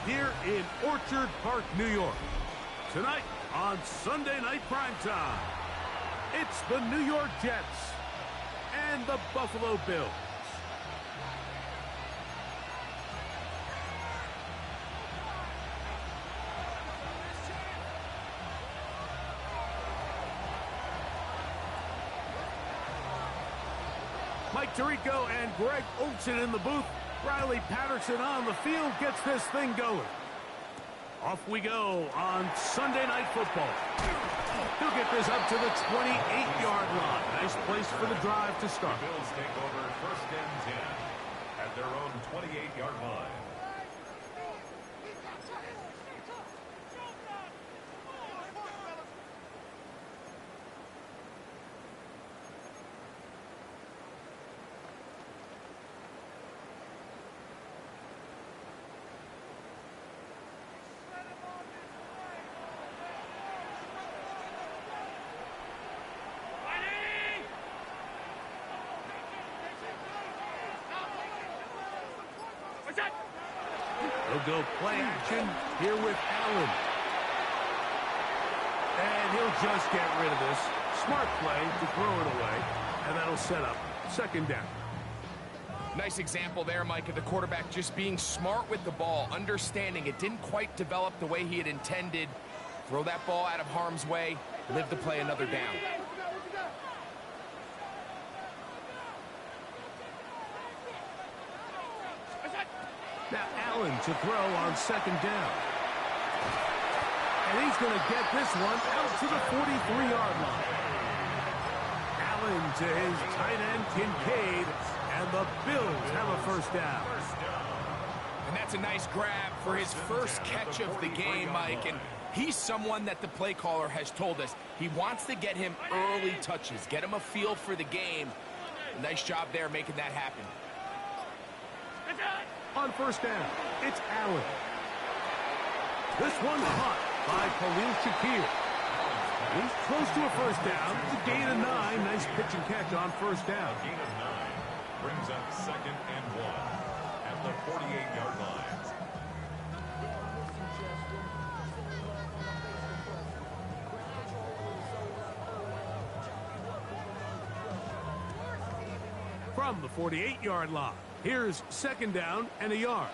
here in Orchard Park, New York. Tonight on Sunday Night Primetime, it's the New York Jets and the Buffalo Bills. Mike Tirico and Greg Olsen in the booth. Riley Patterson on the field gets this thing going. Off we go on Sunday Night Football. He'll get this up to the 28-yard line. Nice place for the drive to start. The Bills take over 1st and 10 at their own 28-yard line. He'll go play action here with Allen. And he'll just get rid of this. Smart play to throw it away. And that'll set up 2nd down. Nice example there, Mike, of the quarterback just being smart with the ball, understanding it didn't quite develop the way he had intended. Throw that ball out of harm's way, live to play another down. Now Allen to throw on 2nd down. And he's going to get this one out to the 43-yard line. Allen to his tight end, Kincaid, and the Bills have a 1st down. And that's a nice grab for his first catch of the game, Mike. And he's someone that the play caller has told us he wants to get him early touches, get him a feel for the game. Nice job there making that happen. On 1st down, it's Allen. This one caught by Khalil Shakir. He's close to a 1st down. It's a gain of 9. Nice pitch and catch on 1st down. Gain of 9 brings up 2nd and 1 at the 48-yard line. From the 48-yard line, here's 2nd down and a yard.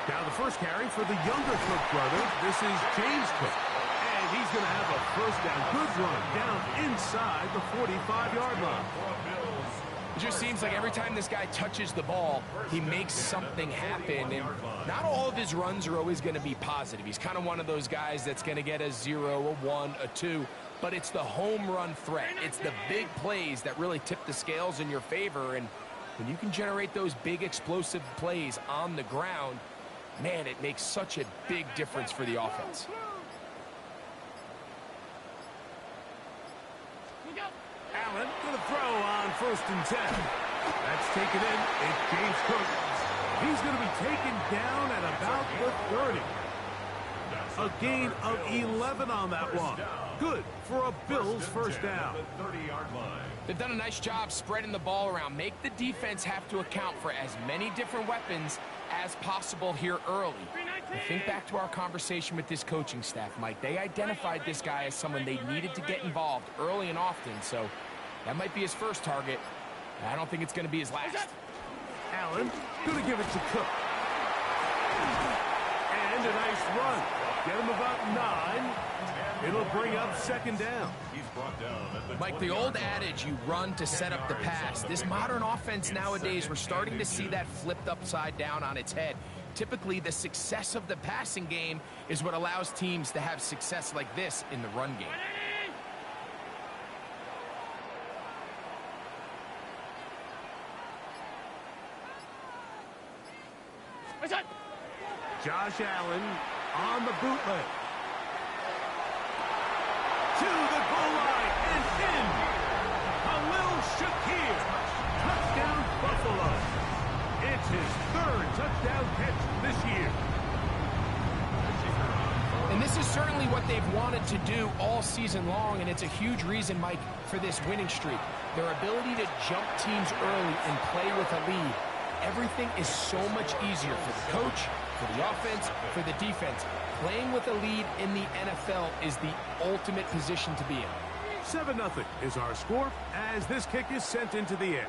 Now the first carry for the younger Cook brothers. This is James Cook. And he's going to have a 1st down. Good run down inside the 45-yard line. It just seems like every time this guy touches the ball, he makes something happen. And not all of his runs are always going to be positive. He's kind of one of those guys that's going to get a 0, a 1, a 2. But it's the home run threat. It's the big plays that really tip the scales in your favor. And when you can generate those big explosive plays on the ground, man, it makes such a big difference for the offense. Allen going to throw on 1st and 10. That's taken in. It's James Cook. He's going to be taken down at about the 30. A gain of 11 on that one. Good for a Bills 1st down. They've done a nice job spreading the ball around. Make the defense have to account for as many different weapons as possible here early. And think back to our conversation with this coaching staff, Mike. They identified this guy as someone they needed to get involved early and often. So that might be his first target. I don't think it's going to be his last. Allen going to give it to Cook. And a nice run. Get him about 9. It'll bring up 2nd down. Mike, the old adage, you run to set up the pass. This modern offense nowadays, we're starting to see that flipped upside down on its head. Typically, the success of the passing game is what allows teams to have success like this in the run game. Josh Allen on the bootleg. To the goal line and in. Khalil Shakir. Touchdown Buffalo. It's his 3rd touchdown catch this year. And this is certainly what what they've wanted to do all season long, and it's a huge reason, Mike, for this winning streak. Their ability to jump teams early and play with a lead. Everything is so much easier for the coach, for the offense, for the defense. Playing with a lead in the NFL is the ultimate position to be in. 7-0 is our score as this kick is sent into the air.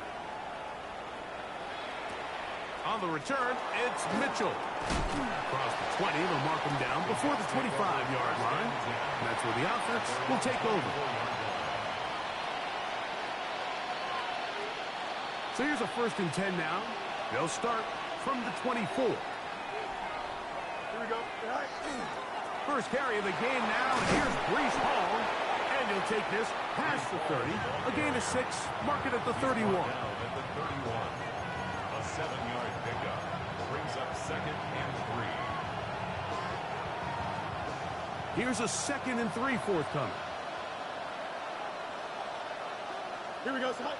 On the return, it's Mitchell. Across the 20, they'll mark him down before the 25-yard line. And that's where the offense will take over. So here's a 1st and 10 now. They'll start from the 24. Here we go. First carry of the game now, and here's Breece Hall. And he'll take this past the 30. A gain of 6, mark it at the 31. At the 31. A 7-yard pickup brings up 2nd and 3. Here's a 2nd and 3 forthcoming. Here we go, son.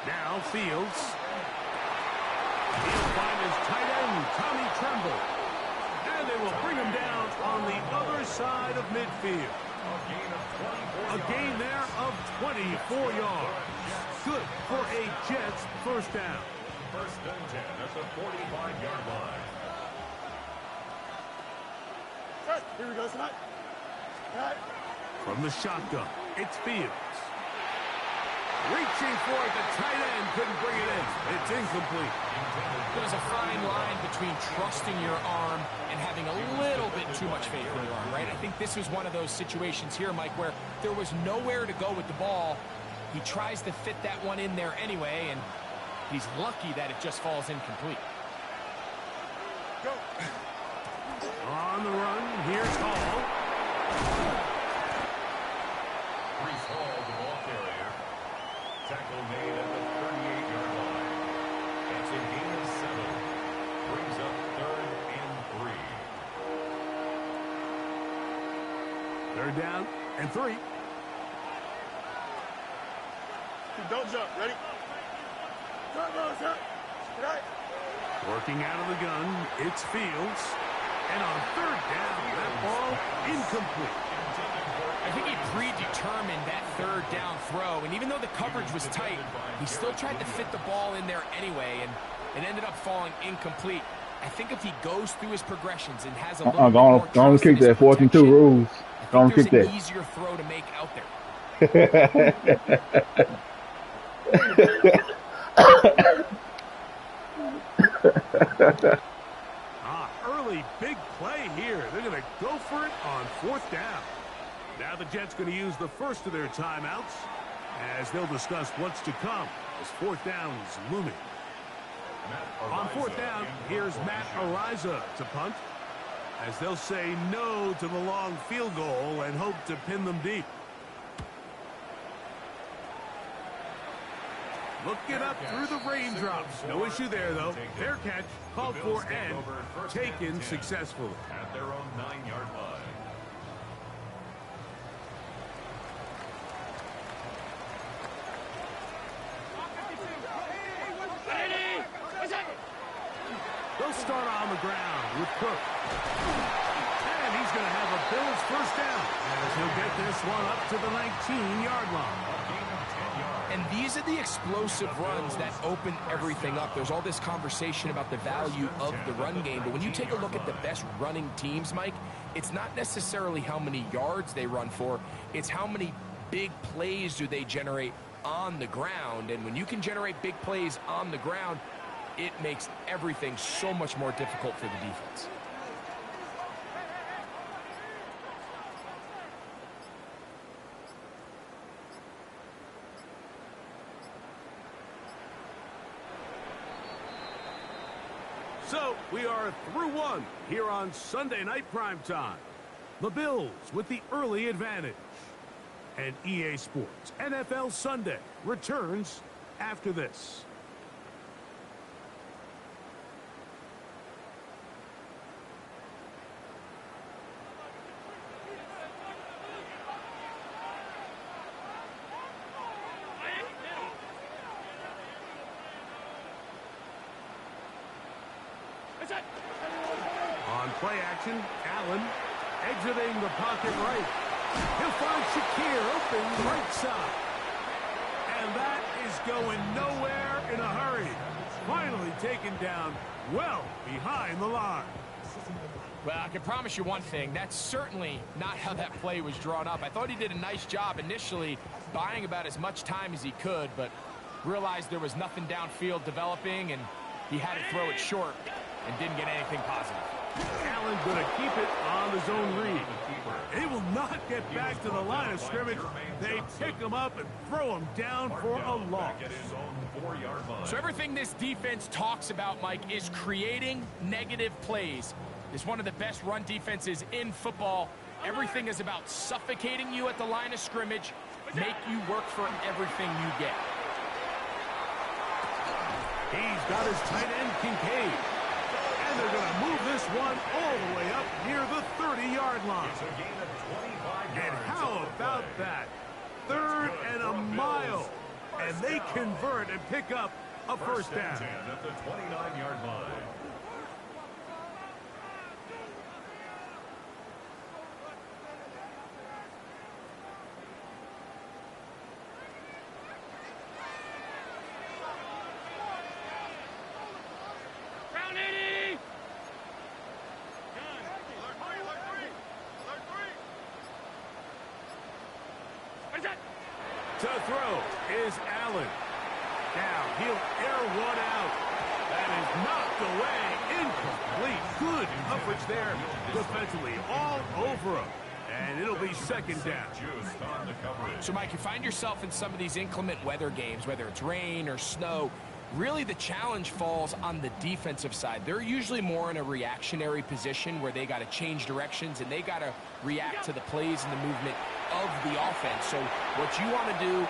Now Fields. He'll find his tight end, Tommy Tremble. And they will bring him down on the other side of midfield. A gain there of 24 yards. Good for a Jets first down. 1st and 10 at the 45-yard line. Here we go, son. From the shotgun, it's Fields. Reaching for it, the tight end couldn't bring it in. It's incomplete. There's a fine line between trusting your arm and having a little bit too much faith in your arm, right? I think this was one of those situations here, Mike, where there was nowhere to go with the ball. He tries to fit that one in there anyway, and he's lucky that it just falls incomplete. Go. On the run, here's Hall. Breece Hall, the ball carrier. Tackle made at the 38-yard line. It's a gain of 7. Brings up 3rd and 3. 3rd down and 3. Don't jump. Ready? Go, sir. Right. Working out of the gun, it's Fields. And on 3rd down, that ball incomplete. I think he predetermined that 3rd down throw, and even though the coverage was tight, he still tried to fit the ball in there anyway, and it ended up falling incomplete. I think if he goes through his progressions and has a little bit more trust Don't kick in his that. 4th and 2 rules. Don't kick there's that. an easier throw to make out there. Early big play here. They're going to go for it on 4th down. Now the Jets going to use the first of their timeouts as they'll discuss what's to come as 4th down is looming. On 4th down, here's Matt Araiza to punt as they'll say no to the long field goal and hope to pin them deep. Looking up through the raindrops. No issue there, though. Fair catch, called for and taken successfully. At their own 9-yard line. They'll start on the ground with Cook. And he's going to have a Bills first down as he'll get this one up to the 19-yard line. And these are the explosive runs that open everything up. There's all this conversation about the value of the run game, but when you take a look at the best running teams, Mike, it's not necessarily how many yards they run for, it's how many big plays do they generate on the ground. And when you can generate big plays on the ground, it makes everything so much more difficult for the defense. So we are through one here on Sunday Night Primetime. The Bills with the early advantage. And EA Sports NFL Sunday returns after this. On play action, Allen, Exiting the pocket right. He'll find Shakir open right side. And that is going nowhere in a hurry. Finally taken down well behind the line. Well, I can promise you one thing. That's certainly not how that play was drawn up. I thought he did a nice job initially buying about as much time as he could, but realized there was nothing downfield developing, and he had to throw it short and didn't get anything positive. Allen going to keep it on the zone read. They will not get back to the line of scrimmage. They pick him up and throw him down for a loss. So everything this defense talks about, Mike, is creating negative plays. It's one of the best run defenses in football. Everything is about suffocating you at the line of scrimmage, make you work for everything you get. He's got his tight end, Kincaid. And they're going to move this one all the way up near the 30-yard line. And how about that? 3rd and a mile. And they convert and pick up a first down. At the 29-yard line. To throw is Allen. Now he'll air one out. That is knocked away. Incomplete. Good coverage there defensively. All over him. And it'll be second down. So, Mike, you find yourself in some of these inclement weather games, whether it's rain or snow. Really, the challenge falls on the defensive side. They're usually more in a reactionary position where they got to change directions and they got to react to the plays and the movement of the offense. So what you want to do